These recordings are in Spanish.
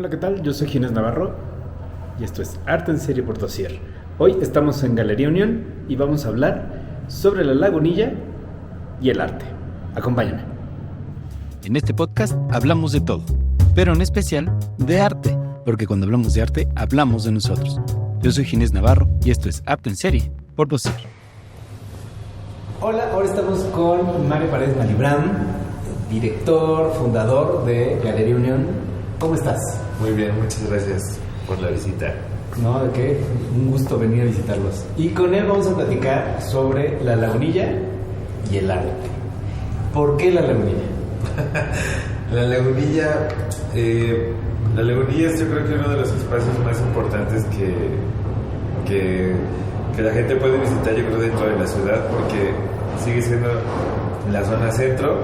Hola, ¿qué tal? Yo soy Ginés Navarro y esto es Arte en Serie por Dossier. Hoy estamos en Galería Unión y vamos a hablar sobre la Lagunilla y el arte. Acompáñame. En este podcast hablamos de todo, pero en especial de arte, porque cuando hablamos de arte, hablamos de nosotros. Yo soy Ginés Navarro y esto es Arte en Serie por Dossier. Hola, ahora estamos con Mario Paredes Malibran, director, fundador de Galería Unión. ¿Cómo estás? Muy bien, muchas gracias por la visita. No, ¿de qué? Un gusto venir a visitarlos. Y con él vamos a platicar sobre la Lagunilla y el arte. ¿Por qué la Lagunilla? La Lagunilla es yo creo que uno de los espacios más importantes que la gente puede visitar, yo creo, dentro de la ciudad, porque sigue siendo la zona centro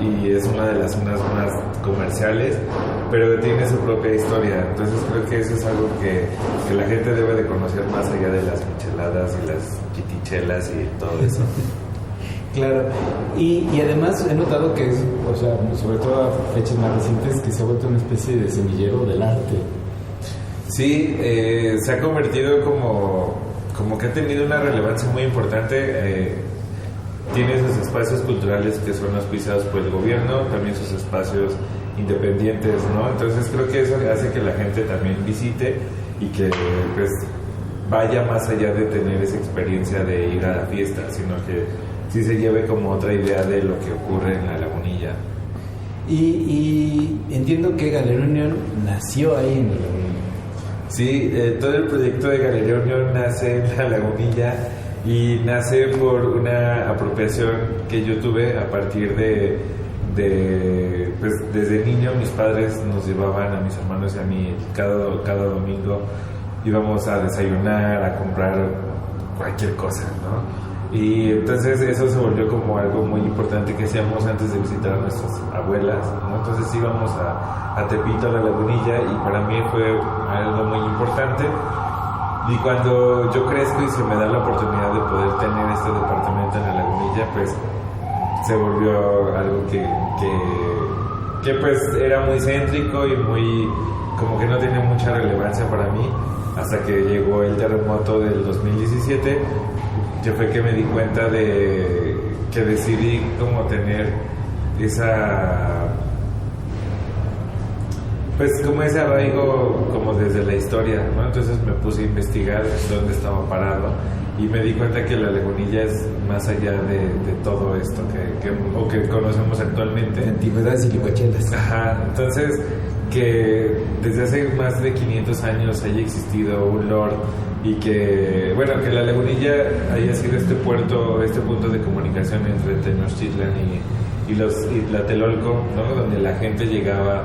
y es una de las zonas más comerciales, pero tiene su propia historia. Entonces creo que eso es algo que la gente debe de conocer más allá de las micheladas y las chitichelas y todo eso. Claro, y además he notado que es, o sea, sobre todo a fechas más recientes, que se ha vuelto una especie de semillero del arte. Sí, se ha convertido como que ha tenido una relevancia muy importante. Tiene sus espacios culturales que son auspiciados por el gobierno, también sus espacios independientes, ¿no? Entonces creo que eso hace que la gente también visite y que pues vaya más allá de tener esa experiencia de ir a la fiesta, sino que sí se lleve como otra idea de lo que ocurre en la Lagunilla. Y entiendo que Galería Unión nació ahí en la Lagunilla. Sí, todo el proyecto de Galería Unión nace en la Lagunilla y nace por una apropiación que yo tuve a partir de pues desde niño mis padres nos llevaban a mis hermanos y a mí cada domingo, íbamos a desayunar, a comprar cualquier cosa, ¿no? Y entonces eso se volvió como algo muy importante que hacíamos antes de visitar a nuestras abuelas, ¿no? Entonces íbamos a Tepito, a la Lagunilla, y para mí fue algo muy importante. Y cuando yo crezco y se me da la oportunidad de poder tener este departamento en la Lagunilla, pues se volvió algo que pues era muy céntrico y muy, como que no tenía mucha relevancia para mí, hasta que llegó el terremoto del 2017, que fue que me di cuenta de que decidí como tener pues como ese arraigo como desde la historia, ¿no? Entonces me puse a investigar dónde estaba parado y me di cuenta que la Lagunilla es más allá de todo esto que conocemos actualmente. Antigüedades y licuachelas. Ajá, entonces que desde hace más de 500 años haya existido un lord y que, bueno, que la Lagunilla haya sido este punto de comunicación entre Tenochtitlan y Tlatelolco, ¿no? Donde la gente llegaba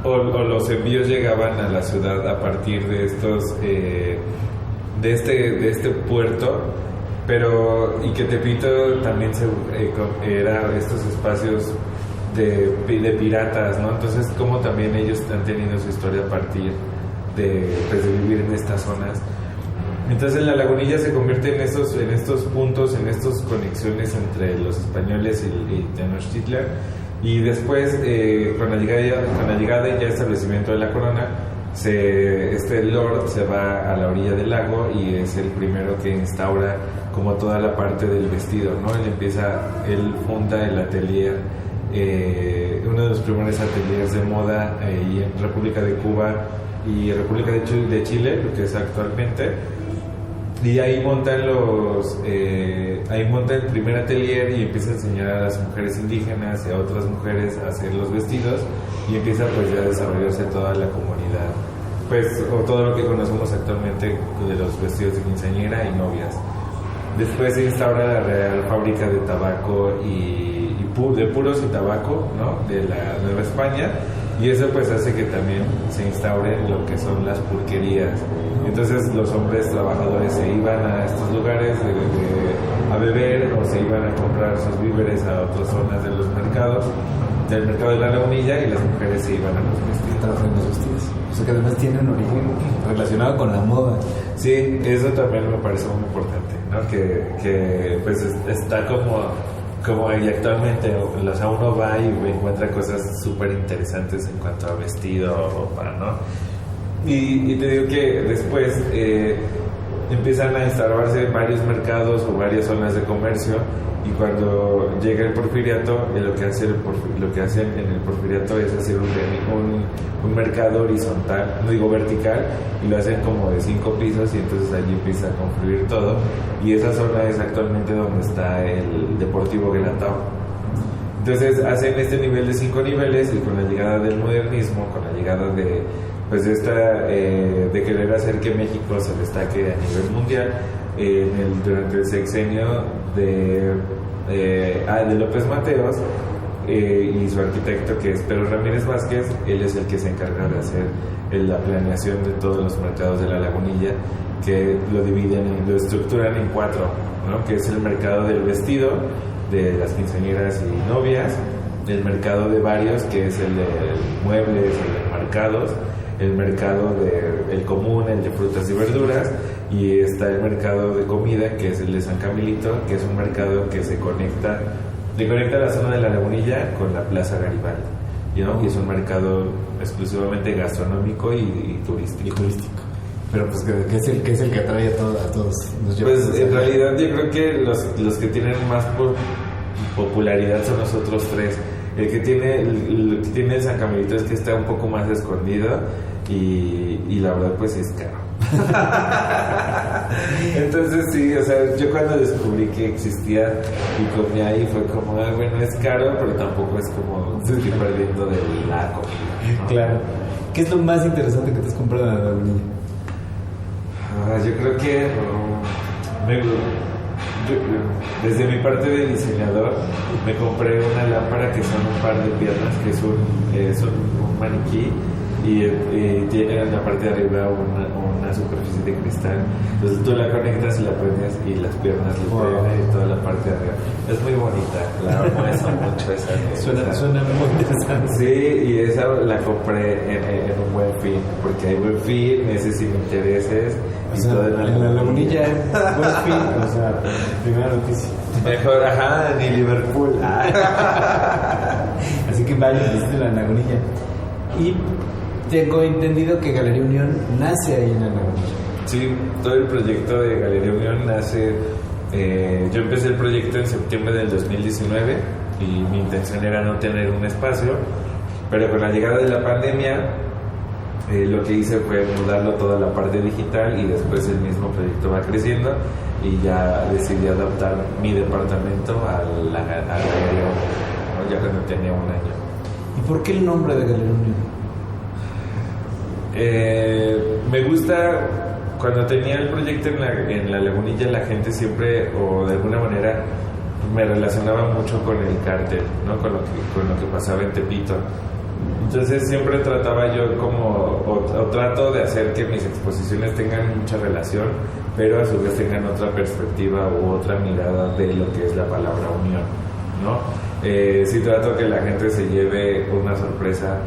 o los envíos llegaban a la ciudad a partir de estos de este puerto, pero y que Tepito también era estos espacios de piratas, ¿no? Entonces como también ellos han tenido su historia a partir de vivir en estas zonas. Entonces la Lagunilla se convierte en estos puntos, en estas conexiones entre los españoles y Tenochtitlan. Y después, con la llegada y ya establecimiento de la corona, este lord se va a la orilla del lago y es el primero que instaura como toda la parte del vestido, ¿no? Él funda el atelier, uno de los primeros ateliers de moda y en República de Cuba y República de Chile, lo que es actualmente. Y ahí monta el primer atelier y empieza a enseñar a las mujeres indígenas y a otras mujeres a hacer los vestidos y empieza pues ya a desarrollarse toda la comunidad, pues, o todo lo que conocemos actualmente de los vestidos de quinceañera y novias. Después se instaura la Real Fábrica de Tabaco de puros y tabaco, ¿no? De la Nueva España, y eso pues hace que también se instaure lo que son las pulquerías. Entonces los hombres trabajadores se iban a estos lugares a beber o se iban a comprar sus víveres a otras zonas de los mercados, del mercado de la Lagunilla, y las mujeres se iban a los vestidos. Trabajar en los vestidos. O sea que además tiene un origen relacionado con la moda. Sí, eso también me parece muy importante, ¿no? Que pues está como como y actualmente, o sea, uno va y encuentra cosas súper interesantes en cuanto a vestido o ropa, ¿no? Y te digo que después empiezan a instalarse varios mercados o varias zonas de comercio, y cuando llega el porfiriato, lo que hacen en el porfiriato es hacer un mercado horizontal, no digo vertical, y lo hacen como de 5 pisos, y entonces allí empieza a confluir todo, y esa zona es actualmente donde está el Deportivo Guelatao. Entonces hacen este nivel de 5 niveles, y con la llegada del modernismo, con la llegada de querer hacer que México se destaque a nivel mundial, durante el sexenio de López Mateos, y su arquitecto, que es Pedro Ramírez Vázquez, él es el que se encarga de hacer la planeación de todos los mercados de la Lagunilla, que lo estructuran en 4, ¿no? Que es el mercado del vestido, de las quinceañeras y novias, el mercado de varios, que es el de muebles, el de marcados, el mercado el común, el de frutas y verduras, y está el mercado de comida, que es el de San Camilito, que es un mercado que conecta la zona de la Lagunilla con la Plaza Garibaldi, ¿no? Y es un mercado exclusivamente gastronómico y turístico. Pero pues que es el que atrae a todos. Pues en realidad yo creo que los que tienen más popularidad son los otros 3. El que tiene San Camilito es que está un poco más escondido, y la verdad pues es caro. Entonces sí, o sea, yo cuando descubrí que existía y comía ahí fue como, bueno, es caro, pero tampoco es como estoy perdiendo de la comida, ¿no? Claro. ¿Qué es lo más interesante que te has comprado en la Lagunilla? Yo creo que desde mi parte de diseñador me compré una lámpara que son un par de piernas, que es un maniquí, y tiene en la parte de arriba una superficie de cristal. Entonces tú la conectas y la prendes, y las piernas le pegan y toda la parte de arriba. Es muy bonita, la amo eso mucho. Suena muy interesante. Sí, y esa la compré en un Buen Fin, porque hay Buen Fin, meses sin intereses. O sea, en la Lagunilla, Buen Fin, o sea, primera noticia. Mejor, ni Liverpool. Así que vaya, visite la Lagunilla. Y tengo entendido que Galería Unión nace ahí en la Lagunilla. Sí, todo el proyecto de Galería Unión nace. Yo empecé el proyecto en septiembre del 2019, y mi intención era no tener un espacio, pero con la llegada de la pandemia, lo que hice fue mudarlo toda la parte digital, y después el mismo proyecto va creciendo, y ya decidí adaptar mi departamento a la Galería Unión, ¿no? Ya cuando tenía 1 año. ¿Y por qué el nombre de Galería Unión? Me gusta. Cuando tenía el proyecto en la Lagunilla, la gente siempre, o de alguna manera, me relacionaba mucho con el cártel, ¿no? Con lo que pasaba en Tepito. Entonces siempre trataba yo o trato de hacer que mis exposiciones tengan mucha relación, pero a su vez tengan otra perspectiva u otra mirada de lo que es la palabra unión, ¿no? Sí trato que la gente se lleve una sorpresa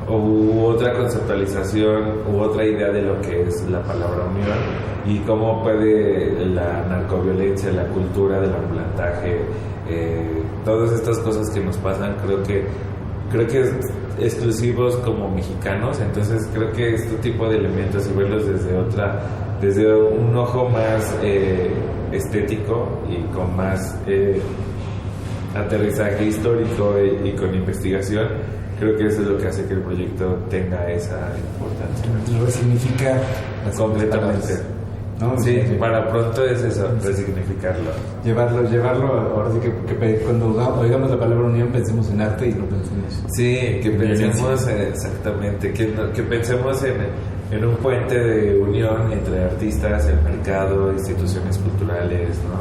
u otra conceptualización u otra idea de lo que es la palabra unión, y cómo puede la narcoviolencia, la cultura del ambulantaje, todas estas cosas que nos pasan, creo que es exclusivos como mexicanos. Entonces creo que este tipo de elementos, y verlos desde un ojo más estético y con más aterrizaje histórico y con investigación, creo que eso es lo que hace que el proyecto tenga esa importancia. Resignificar completamente, ¿no? Sí, para pronto es eso, resignificarlo. Llevarlo, ahora sí que cuando oigamos la palabra unión pensemos en arte y no pensemos. Sí, que pensemos exactamente, que pensemos en un puente de unión entre artistas, el mercado, instituciones culturales, ¿no?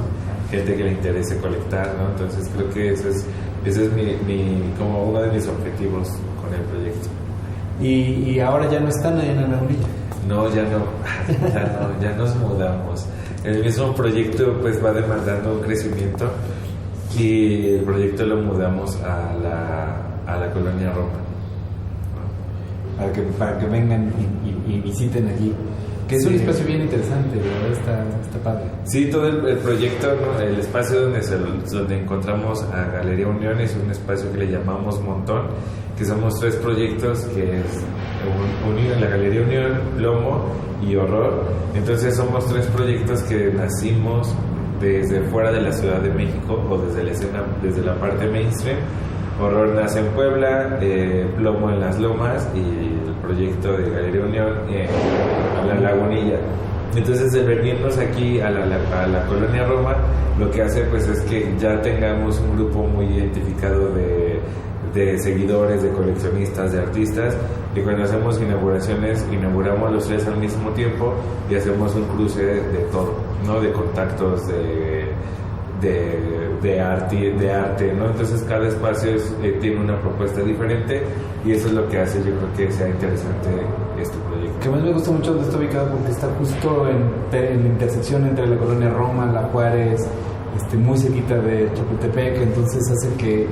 Gente que le interese colectar, ¿no? Entonces creo que ese es como uno de mis objetivos con el proyecto. ¿Y ahora ya no están ahí en la Lagunilla? No, ya nos mudamos. El mismo proyecto pues va demandando un crecimiento, y el proyecto lo mudamos a la colonia Roma, para que vengan y visiten aquí. Que es Sí. un espacio bien interesante, ¿verdad? Está padre. Sí, todo el proyecto, ¿no? El espacio donde encontramos a Galería Unión es un espacio que le llamamos Montón, que somos 3 proyectos, que es Unión, la Galería Unión, Plomo y Horror. Entonces somos 3 proyectos que nacimos desde fuera de la Ciudad de México o desde la escena, desde la parte mainstream. Horror nace en Puebla, Plomo en Las Lomas y el proyecto de Galería Unión a La Lagunilla. Entonces, el venirnos aquí a la colonia Roma, lo que hace pues es que ya tengamos un grupo muy identificado de seguidores, de coleccionistas, de artistas, y cuando hacemos inauguraciones, inauguramos los 3 al mismo tiempo y hacemos un cruce de todo, ¿no? De contactos, de arte, ¿no? Entonces cada espacio tiene una propuesta diferente y eso es lo que hace, yo creo, que sea interesante este proyecto. Que más me gusta mucho donde está ubicado porque está justo en la intersección entre la colonia Roma, La Juárez, muy cerquita de Chapultepec, entonces hace que el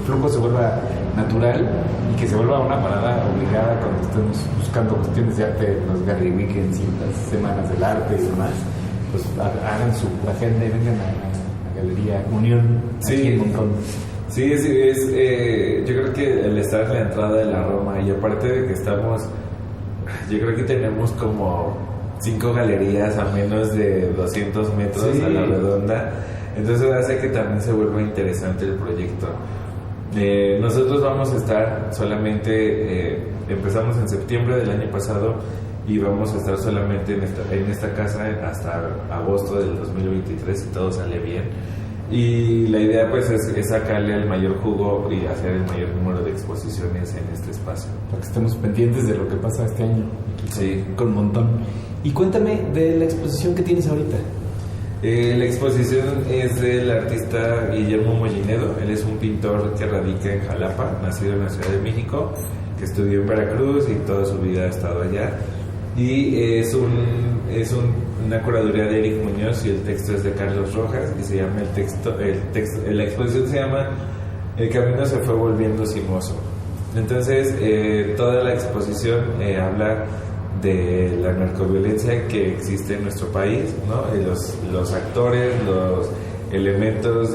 flujo se vuelva natural y que se vuelva una parada obligada cuando estemos buscando cuestiones de arte, los Gallery Weekends y las semanas del arte y demás. Pues hagan su agenda y vengan a Galería Unión aquí en Montón. Sí, yo creo que el estar en la entrada de la Roma y aparte de que yo creo que tenemos como 5 galerías a menos de 200 metros a la redonda, entonces hace que también se vuelva interesante el proyecto. Nosotros vamos a estar solamente, empezamos en septiembre del año pasado y vamos a estar solamente en esta casa hasta agosto del 2023 si todo sale bien. Y la idea pues es sacarle el mayor jugo y hacer el mayor número de exposiciones en este espacio. Para que estemos pendientes de lo que pasa este año con Montón. Y cuéntame de la exposición que tienes ahorita. La exposición es del artista Guillermo Mollinedo. Él es un pintor que radica en Jalapa, nacido en la Ciudad de México, que estudió en Veracruz y toda su vida ha estado allá. Y es una curaduría de Eric Muñoz y el texto es de Carlos Rojas y se llama la exposición se llama El camino se fue volviendo sinuoso. Entonces toda la exposición habla de la narcoviolencia que existe en nuestro país, ¿no? Los actores, los elementos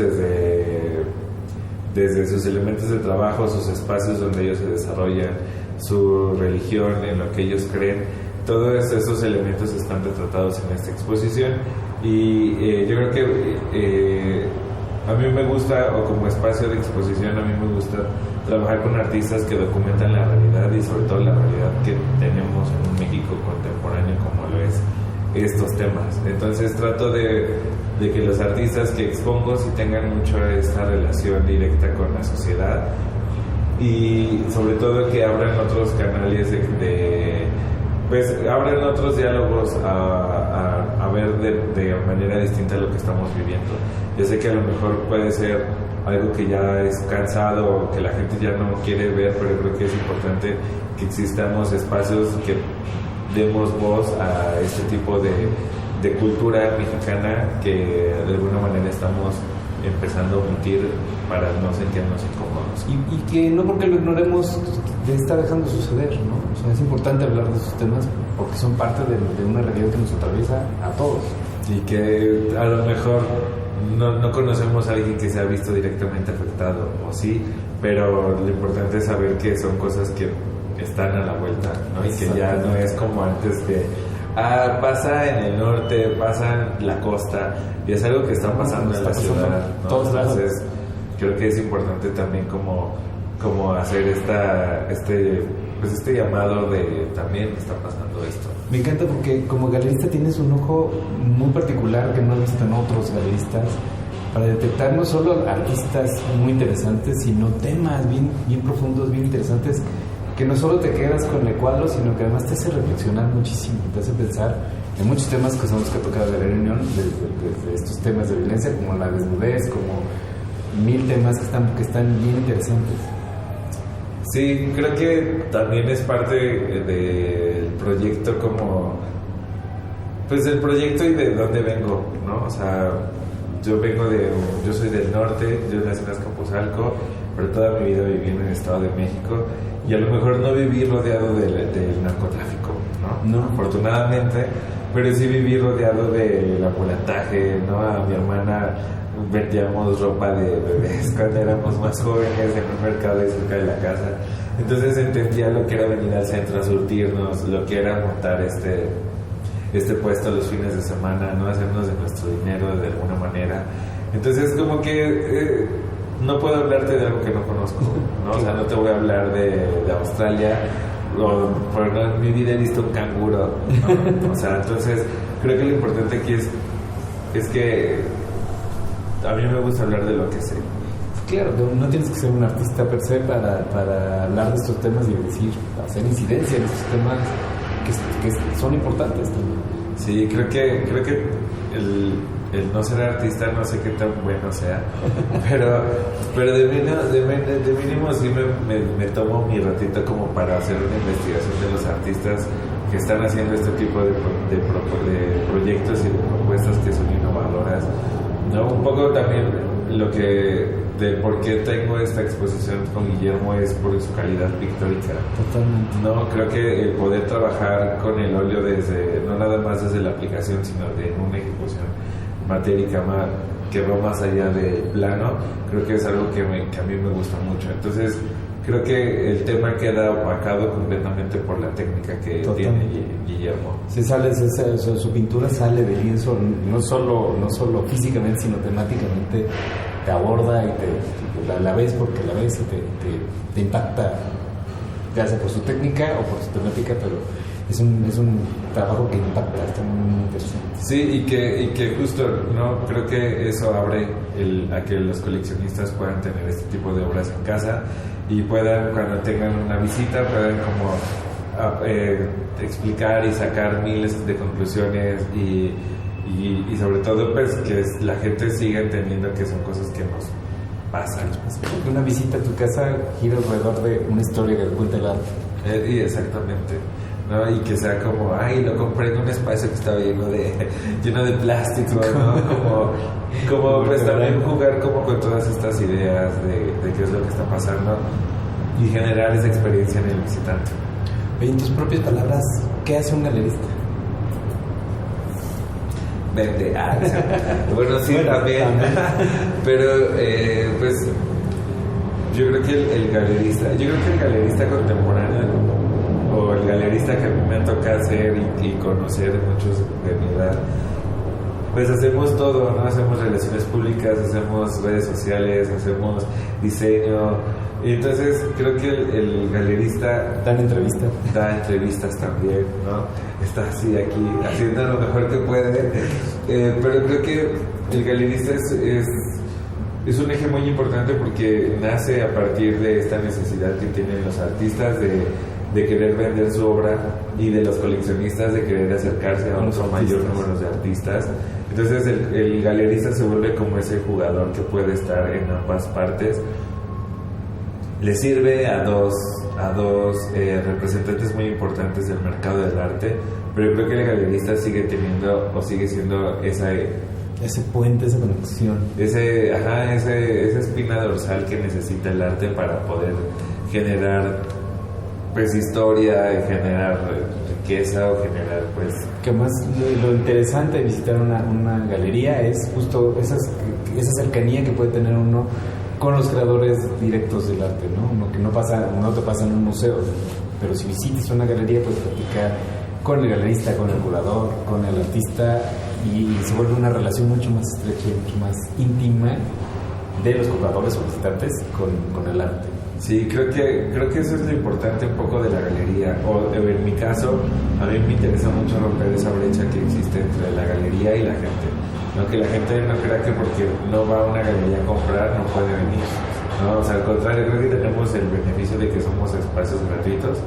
desde sus elementos de trabajo, sus espacios donde ellos se desarrollan, su religión, en lo que ellos creen. Todos esos elementos están retratados en esta exposición y yo creo que a mí me gusta, o como espacio de exposición, a mí me gusta trabajar con artistas que documentan la realidad y sobre todo la realidad que tenemos en un México contemporáneo como lo es estos temas. Entonces trato de que los artistas que expongo sí tengan mucho esta relación directa con la sociedad y sobre todo que abran otros canales pues abren otros diálogos a ver de manera distinta lo que estamos viviendo. Yo sé que a lo mejor puede ser algo que ya es cansado o que la gente ya no quiere ver, pero creo que es importante que existamos espacios que demos voz a este tipo de cultura mexicana que de alguna manera estamos empezando a omitir para no sentirnos incómodos. Y que no porque lo ignoremos está dejando de suceder, ¿no? O sea, es importante hablar de esos temas porque son parte de una realidad que nos atraviesa a todos. Y que a lo mejor no conocemos a alguien que se ha visto directamente afectado, o sí, pero lo importante es saber que son cosas que están a la vuelta, ¿no? Y que ya no es como antes que pasa en el norte, pasa en la costa, y es algo que está pasando en la ciudad, ¿no? Todos lados. Entonces creo que es importante también como hacer este llamado de también está pasando esto. Me encanta porque como galerista tienes un ojo muy particular que no he visto en otros galeristas para detectar no solo artistas muy interesantes, sino temas bien profundos, bien interesantes, que no solo te quedas con el cuadro, sino que además te hace reflexionar muchísimo, te hace pensar en muchos temas que son los que ha tocado de la reunión, desde estos temas de violencia, como la desnudez, como 1000 temas que están bien interesantes. Sí, creo que también es parte del proyecto pues del proyecto y de dónde vengo, ¿no? O sea, yo soy del norte, yo nací en Azcapotzalco, pero toda mi vida viví en el Estado de México y a lo mejor no viví rodeado del narcotráfico, ¿no? No. Afortunadamente, pero sí viví rodeado del ambulataje, ¿no? A mi hermana vendíamos ropa de bebés cuando éramos más jóvenes en un mercado de cerca de la casa. Entonces entendía lo que era venir al centro a surtirnos, lo que era montar este puesto los fines de semana, ¿no? Hacernos de nuestro dinero de alguna manera. Entonces como que no puedo hablarte de algo que no conozco, ¿no? O sea, no te voy a hablar de Australia, pero no, en mi vida he visto un canguro, ¿no? O sea, entonces creo que lo importante aquí es que a mí me gusta hablar de lo que sé. Claro, no tienes que ser un artista per se para hablar de estos temas y hacer incidencia en estos temas que son importantes también. Sí, creo que el no ser artista no sé qué tan bueno sea, pero de mínimo sí me tomo mi ratito como para hacer una investigación de los artistas que están haciendo este tipo de proyectos y de propuestas que son innovadoras, ¿no? Un poco también de por qué tengo esta exposición con Guillermo es por su calidad pictórica. Totalmente. No, creo que el poder trabajar con el óleo no nada más desde la aplicación, sino de una ejecución matérica que va más allá del plano, creo que es algo que a mí me gusta mucho. Entonces, creo que el tema queda opacado completamente por la técnica que tiene Guillermo. Sí, su pintura sale del lienzo, no solo físicamente, sino temáticamente, te aborda y la ves porque la ves y te impacta, ya sea por su técnica o por su temática, pero es un trabajo que impacta, está muy interesante. Sí, y que justo, ¿no? Creo que eso abre a que los coleccionistas puedan tener este tipo de obras en casa y puedan, cuando tengan una visita, puedan como explicar y sacar miles de conclusiones y sobre todo pues que la gente siga entendiendo que son cosas que nos pasan. Porque una visita a tu casa gira alrededor de una historia que cuenta el arte. Y exactamente, ¿no? Y que sea como, lo compré en un espacio que estaba lleno de plástico, ¿no? Como pues también jugar como con todas estas ideas de qué es lo que está pasando y generar esa experiencia en el visitante. Oye, en tus propias palabras, ¿qué hace un galerista? Vende arte. Bueno, sí, también. Pero pues yo creo que el galerista contemporáneo o el galerista que a mí me toca hacer y conocer muchos de mi edad, pues hacemos todo, ¿no? Hacemos relaciones públicas, hacemos redes sociales, hacemos diseño. Y entonces creo que el galerista da entrevistas también, ¿no? Está así aquí haciendo lo mejor que puede, pero creo que el galerista es un eje muy importante porque nace a partir de esta necesidad que tienen los artistas de querer vender su obra y de los coleccionistas de querer acercarse a un mayor número de artistas. Entonces el galerista se vuelve como ese jugador que puede estar en ambas partes. Le sirve a dos representantes muy importantes del mercado del arte, pero creo que el galerista sigue teniendo o sigue siendo ese puente, esa conexión, esa espina dorsal que necesita el arte para poder generar pues historia, generar riqueza o generar pues... Que más lo interesante de visitar una galería es justo esa cercanía que puede tener uno con los creadores directos del arte, ¿no? Lo que no te pasa en un museo, pero si visitas una galería puedes platicar con el galerista, con el curador, con el artista y se vuelve una relación mucho más estrecha y mucho más íntima de los compradores o visitantes con el arte. Sí, creo que eso es lo importante un poco de la galería, o en mi caso, a mí me interesa mucho romper esa brecha que existe entre la galería y la gente. No, que la gente no crea que porque no va a una galería a comprar no puede venir, ¿no? O sea, al contrario, creo que tenemos el beneficio de que somos espacios gratuitos,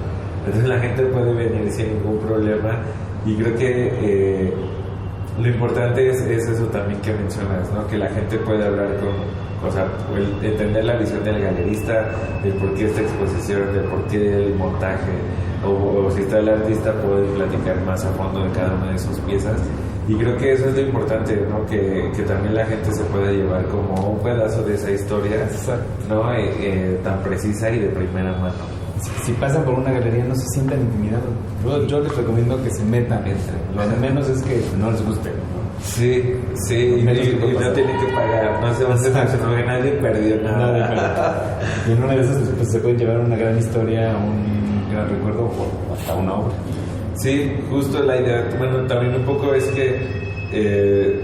entonces la gente puede venir sin ningún problema y creo que lo importante es eso también que mencionas, ¿no? Que la gente puede hablar entender la visión del galerista, del por qué esta exposición, del por qué el montaje, o si está el artista puede platicar más a fondo de cada una de sus piezas. Y creo que eso es lo importante, ¿no? Que también la gente se pueda llevar como un pedazo de esa historia, ¿no? Tan precisa y de primera mano. si pasan por una galería no se sientan intimidados. Yo les recomiendo que se metan. Lo de menos es que no les guste, ¿no? Sí, y no tienen que pagar, no se va a hacer porque nadie perdió nada. Y en una de esas pues, se pueden llevar una gran historia, un gran recuerdo o hasta una obra. Sí, justo la idea, bueno, también un poco es que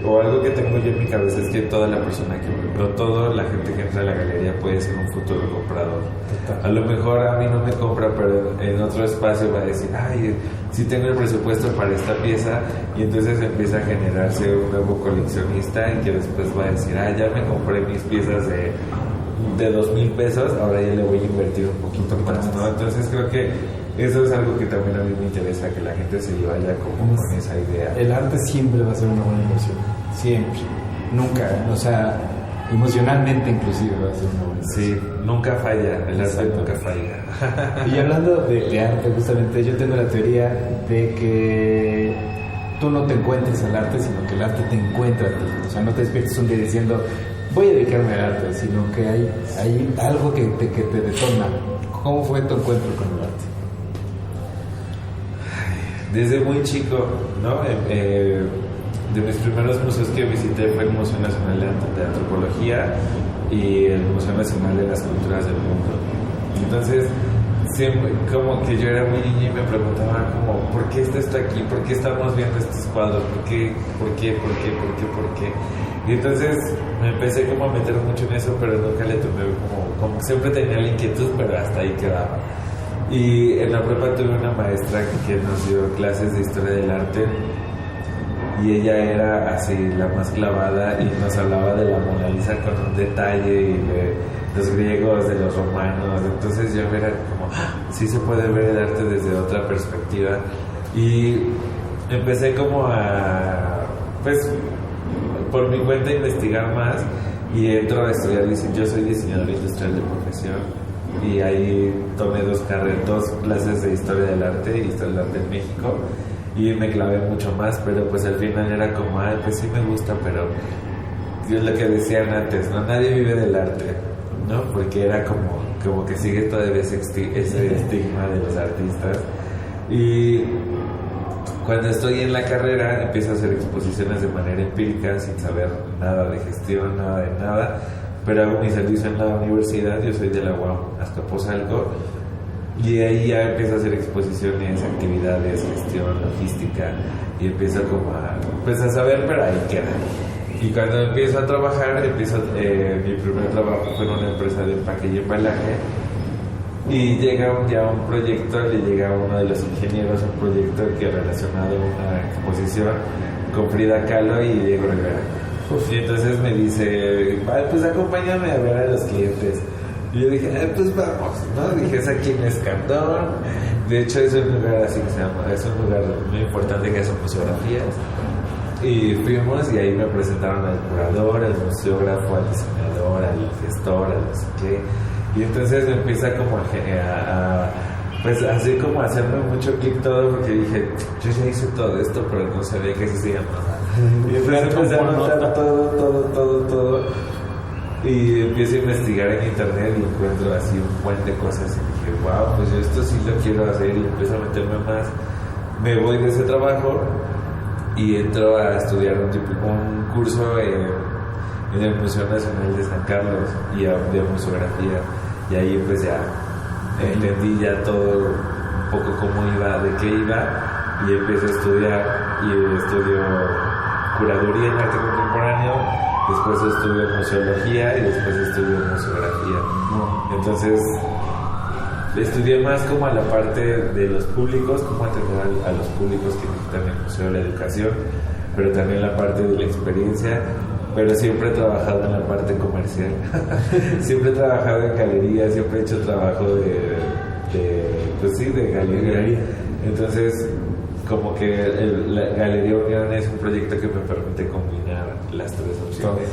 o algo que tengo yo en mi cabeza es que toda la persona que, o toda la gente que entra a la galería puede ser un futuro comprador. A lo mejor a mí no me compra, pero en otro espacio va a decir, ay, sí tengo el presupuesto para esta pieza, y entonces empieza a generarse un nuevo coleccionista y que después va a decir, ya me compré mis piezas de 2,000 pesos, ahora ya le voy a invertir un poquito más, ¿no? Entonces creo que eso es algo que también a mí me interesa, que la gente se vaya como con esa idea. El arte siempre va a ser una buena inversión, siempre, nunca, o sea, emocionalmente inclusive va a ser una buena inversión. Sí, nunca falla, el arte nunca falla. Y hablando de arte, justamente, yo tengo la teoría de que tú no te encuentres al arte, sino que el arte te encuentra a ti. O sea, no te despiertes un día diciendo, voy a dedicarme al arte, sino que hay algo que te detona. ¿Cómo fue tu encuentro con el arte? Desde muy chico, ¿no? De mis primeros museos que visité fue el Museo Nacional de Antropología y el Museo Nacional de las Culturas del Mundo. Entonces, siempre como que yo era muy niño y me preguntaba como, ¿por qué está esto aquí? ¿Por qué estamos viendo estos cuadros? ¿Por qué? Y entonces me empecé como a meter mucho en eso, pero nunca le tomé como siempre tenía la inquietud, pero hasta ahí quedaba. Y en la prepa tuve una maestra que nos dio clases de historia del arte y ella era así la más clavada y nos hablaba de la Mona Lisa con un detalle y de los griegos, de los romanos. Entonces yo era como, sí se puede ver el arte desde otra perspectiva, y empecé como a, pues por mi cuenta, investigar más y entro a estudiar. Yo soy diseñador industrial de profesión y ahí tomé dos clases de historia del arte y historia del arte en México, y me clavé mucho más, pero pues al final era como, pues sí me gusta, pero es lo que decían antes, ¿no? Nadie vive del arte, ¿no? Porque era como que sigue todavía ese estigma de los artistas. Y cuando estoy en la carrera empiezo a hacer exposiciones de manera empírica sin saber nada de gestión, nada de nada, pero hago mi servicio en la universidad. Yo soy de la UAM Azcapotzalco, y ahí ya empiezo a hacer exposiciones, actividades, gestión, logística, y empiezo como a saber, pero ahí queda. Y cuando empiezo a trabajar, mi primer trabajo fue en una empresa de empaque y embalaje, y llega un proyecto, le llega a uno de los ingenieros un proyecto que relacionado a una exposición con Frida Kahlo y Diego Rivera. Y entonces me dice, pues acompáñame a ver a los clientes. Y yo dije, pues vamos, ¿no? Dije, es aquí en Escandón. De hecho es un lugar así que se llama, es un lugar muy importante que hace museografías. Y fuimos y ahí me presentaron al curador, al museógrafo, al diseñador, al gestor, al no sé qué. Y entonces me empieza como pues así como a hacerme mucho clic todo, porque dije, yo ya hice todo esto, pero no sabía que así se llamaba. Y entonces empecé a anotar todo. Y empiezo a investigar en internet y encuentro así un buen de cosas. Y dije, wow, pues yo esto sí lo quiero hacer, y empiezo a meterme más. Me voy de ese trabajo y entro a estudiar un curso en el Museo Nacional de San Carlos y de museografía. Y ahí pues ya entendí ya todo un poco cómo iba, de qué iba, y empiezo a estudiar, y estudio curaduría en arte contemporáneo, después estudio museología y después estudio museografía. Entonces estudié más como a la parte de los públicos, cómo atender a los públicos que necesitan el museo, la educación, pero también la parte de la experiencia. Pero siempre he trabajado en la parte comercial. Siempre he trabajado en galería, siempre he hecho trabajo de galería. Entonces, como que la Galería Unión es un proyecto que me permite combinar las tres opciones,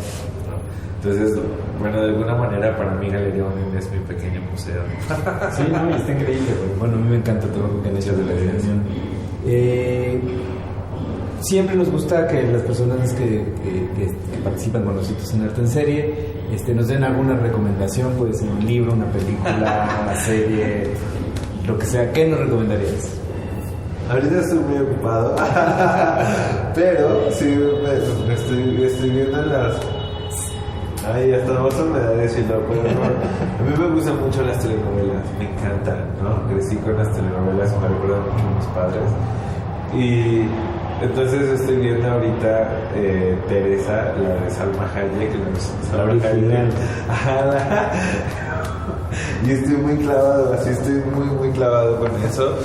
¿no? Entonces, bueno, de alguna manera para mí Galería Unión es mi pequeño museo. Sí, no, y está increíble. Bueno, a mí me encanta todo lo que han hecho de la Galería Unión. Siempre nos gusta que las personas que participan con nosotros en Arte en Serie nos den alguna recomendación, puede ser un libro, una película, una serie, lo que sea, ¿qué nos recomendarías? Ahorita estoy muy ocupado, pero sí me estoy viendo en las... Ay, hasta vos me da decirlo, pero no. A mí me gustan mucho las telenovelas, me encantan, ¿no? Crecí con las telenovelas, me recuerdan mucho a mis padres. Y entonces estoy viendo ahorita Teresa, la de Salma Hayek, La original. Ajá, y estoy muy clavado, así estoy muy clavado con eso.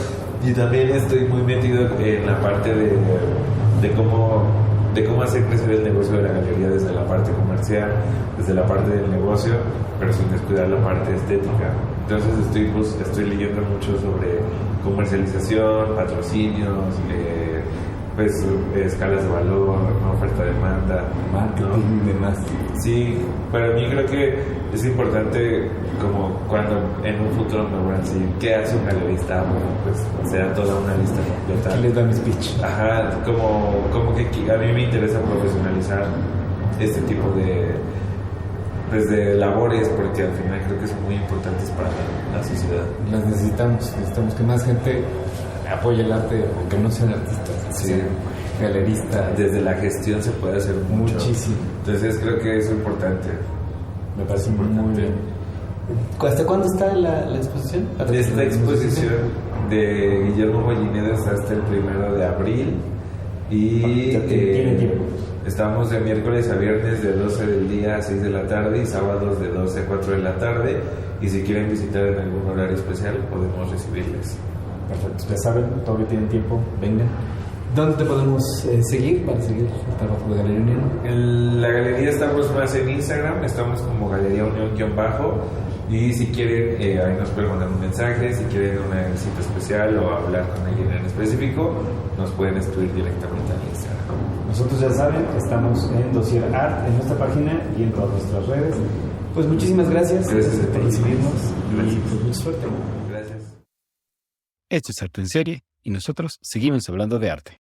Y también estoy muy metido en la parte de cómo hacer crecer el negocio de la galería desde la parte comercial, desde la parte del negocio, pero sin descuidar la parte estética. Entonces estoy leyendo mucho sobre comercialización, patrocinios, pues escalas de valor, ¿no? Oferta-demanda, Marketing y demás. Sí, para mí creo que es importante, como cuando en un futuro me van a decir qué hace un galerista, bueno, pues sea toda una lista completa. Les da mi speech. Ajá, como que a mí me interesa profesionalizar este tipo de labores, porque al final creo que son muy importantes para la sociedad. Las necesitamos que más gente apoye el arte, aunque no sean artistas, Sí. sean galeristas. Desde la gestión se puede hacer mucho. Muchísimo. Entonces creo que es importante. Me parece muy bien. ¿Hasta cuándo está la exposición? Esta exposición de Guillermo Mollinedo está hasta el 1 de abril y tiene tiempo. estamos de miércoles a viernes de 12 del día a 6 de la tarde y sábados de 12 a 4 de la tarde, y si quieren visitar en algún horario especial podemos recibirles. Perfecto, ya saben, todavía tienen tiempo, vengan. ¿Dónde te podemos seguir para seguir el trabajo de Galería Unión? En la galería estamos más en Instagram, estamos como Galería Unión-bajo, y si quieren ahí nos pueden mandar un mensaje, si quieren una visita especial o hablar con alguien en específico, nos pueden escribir directamente al Instagram. Nosotros ya saben, estamos en Dossier Art, en nuestra página y en todas nuestras redes. Pues muchísimas gracias, Gracias a por ti. recibirnos y Gracias. pues mucha suerte. Gracias. Esto es Arte en Serie y nosotros seguimos hablando de arte.